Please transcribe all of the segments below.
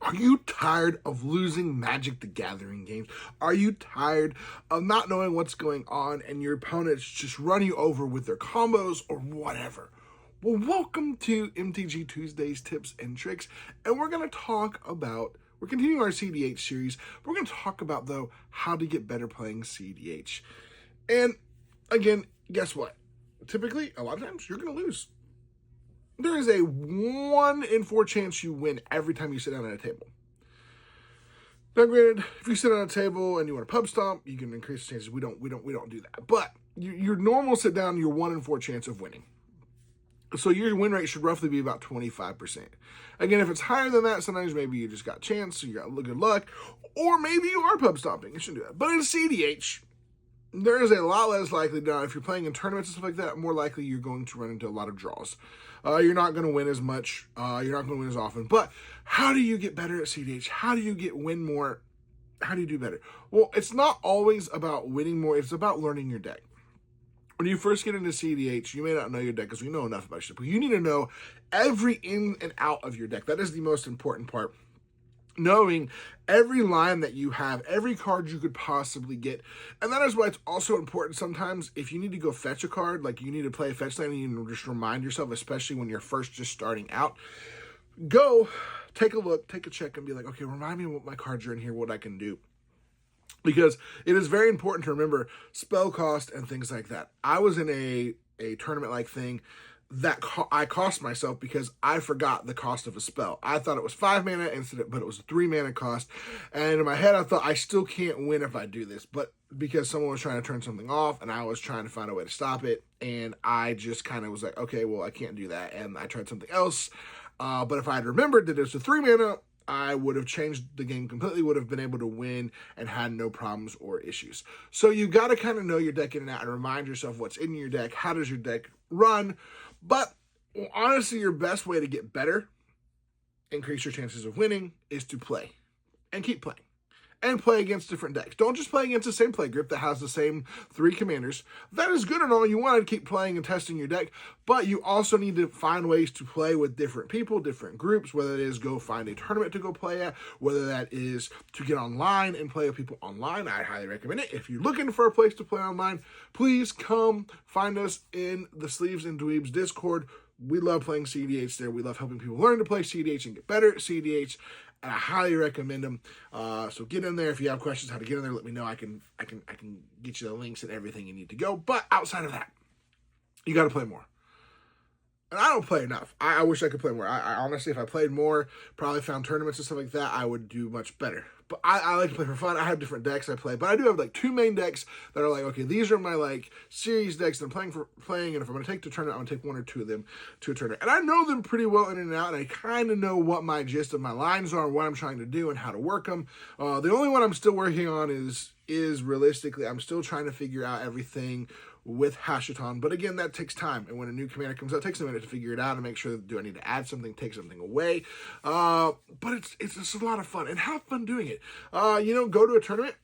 Are you tired of losing Magic the Gathering games? Are you tired of not knowing what's going on and your opponents just run you over with their combos or whatever? Well, welcome to MTG Tuesday's Tips and Tricks, and we're continuing our CEDH series. We're going to talk about, though, how to get better playing CEDH. And again, guess what? Typically, a lot of times, you're going to lose. There is a 1 in 4 chance you win every time you sit down at a table. Now, granted, if you sit on a table and you want to pub stomp, you can increase the chances. We don't do that. But your normal sit down, your 1 in 4 chance of winning. So your win rate should roughly be about 25%. Again, if it's higher than that, sometimes maybe you just got chance, you got good luck, or maybe you are pub stomping. You shouldn't do that. But in CEDH, there is a lot less likely now. If you're playing in tournaments and stuff like that, more likely you're going to run into a lot of draws. You're not going to win as much. You're not going to win as often. But how do you get better at CEDH? How do you win more? How do you do better? Well, it's not always about winning more. It's about learning your deck. When you first get into CEDH, you may not know your deck because you know enough about your deck. But you need to know every in and out of your deck. That is the most important part. Knowing every line that you have, every card you could possibly get. And that is why it's also important sometimes if you need to go fetch a card, like you need to play a fetch line and you just remind yourself, especially when you're first just starting out, go take a look, take a check and be like, okay, remind me what my cards are in here, what I can do. Because it is very important to remember spell cost and things like that. I was in a tournament-like thing that I cost myself because I forgot the cost of a spell. I thought it was 5 mana but it was a 3 mana cost. And in my head, I thought I still can't win if I do this. But because someone was trying to turn something off and I was trying to find a way to stop it. And I just kind of was like, okay, well, I can't do that. And I tried something else. But if I had remembered that it was a 3 mana, I would have changed the game completely, would have been able to win and had no problems or issues. So you got to kind of know your deck in and out and remind yourself what's in your deck. How does your deck run? But honestly, your best way to get better, increase your chances of winning, is to play and keep playing. And play against different decks. Don't just play against the same play group that has the same 3 commanders. That is good and all. You want to keep playing and testing your deck, but you also need to find ways to play with different people, different groups, whether it is go find a tournament to go play at, whether that is to get online and play with people online. I highly recommend it. If you're looking for a place to play online, please come find us in the Sleeves and Dweebs Discord. We love playing CEDH there. We love helping people learn to play CEDH and get better at CEDH. And I highly recommend them. So get in there. If you have questions how to get in there, let me know. I can get you the links and everything you need to go. But outside of that, you got to play more. And I don't play enough. I wish I could play more. I honestly, if I played more, probably found tournaments and stuff like that, I would do much better. But I like to play for fun. I have different decks I play. But I do have like 2 main decks that are like, okay, these are my like series decks that I'm playing. And if I'm going to take the tournament, I'm going to take 1 or 2 of them to a tournament. And I know them pretty well in and out. And I kind of know what my gist of my lines are, what I'm trying to do, and how to work them. The only one I'm still working on is realistically, I'm still trying to figure out everything with Hashaton. But again, that takes time. And when a new commander comes out, it takes a minute to figure it out and make sure, do I need to add something, take something away? But it's just a lot of fun. And have fun doing it. Go to a tournament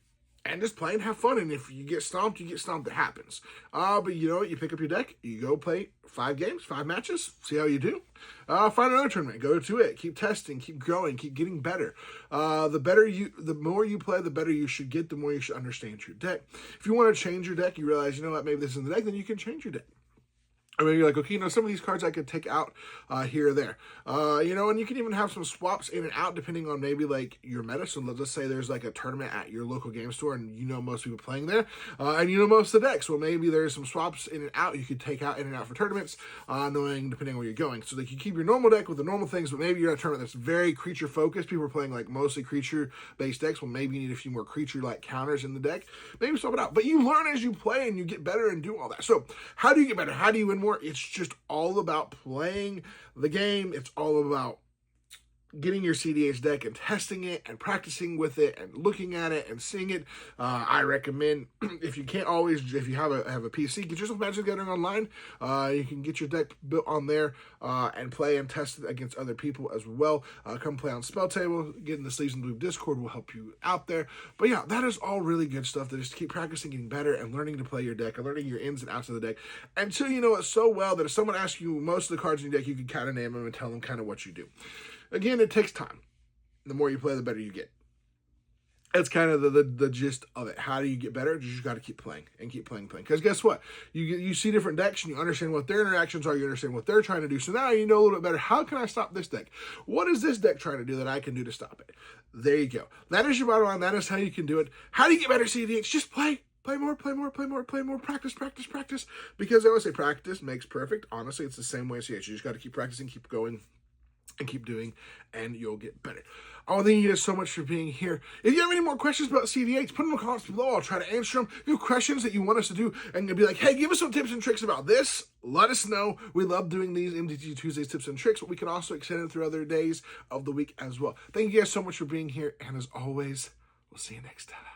and just play and have fun. And if you get stomped, you get stomped. It happens. But you know what? You pick up your deck, you go play 5 games, 5 matches, see how you do. Find another tournament, go to it, keep testing, keep growing, keep getting better. The more you play, the better you should get, the more you should understand your deck. If you want to change your deck, you realize, you know what, maybe this isn't the deck, then you can change your deck. Or maybe you're like, okay, some of these cards I could take out here or there. And you can even have some swaps in and out depending on maybe like your meta. So let's say there's like a tournament at your local game store and you know most people playing there. And you know most of the decks. Well, maybe there's some swaps in and out you could take out in and out for tournaments, knowing depending on where you're going. So that you keep your normal deck with the normal things, but maybe you're at a tournament that's very creature focused. People are playing like mostly creature based decks. Well, maybe you need a few more creature like counters in the deck. Maybe swap it out. But you learn as you play and you get better and do all that. So how do you get better? How do you win more? It's just all about playing the game. It's all about getting your CEDH deck and testing it and practicing with it and looking at it and seeing it. I recommend, if you have a PC, get yourself Magic the Gathering online. You can get your deck built on there and play and test it against other people as well. Come play on Spell Table. Getting the Sleeves and Dweeb Discord will help you out there. But yeah, that is all really good stuff. To just keep practicing, getting better, and learning to play your deck and learning your ins and outs of the deck until you know it so well that if someone asks you most of the cards in your deck, you can kind of name them and tell them kind of what you do. Again, it takes time. The more you play, the better you get. That's kind of the gist of it. How do you get better? You just got to keep playing and keep playing. Because guess what? You see different decks and you understand what their interactions are. You understand what they're trying to do. So now you know a little bit better. How can I stop this deck? What is this deck trying to do that I can do to stop it? There you go. That is your bottom line. That is how you can do it. How do you get better, CEDH? Just play. Play more, play more, play more, play more. Practice, practice, practice. Because I always say practice makes perfect. Honestly, it's the same way as CEDH. You just got to keep practicing, keep going, and keep doing, and you'll get better. I want to thank you guys so much for being here. If you have any more questions about CEDH, put them in the comments below. I'll try to answer them. If you have questions that you want us to do and be like, hey, give us some tips and tricks about this, let us know. We love doing these MTG Tuesdays tips and tricks, but we can also extend it through other days of the week as well. Thank you guys so much for being here, and as always, we'll see you next time.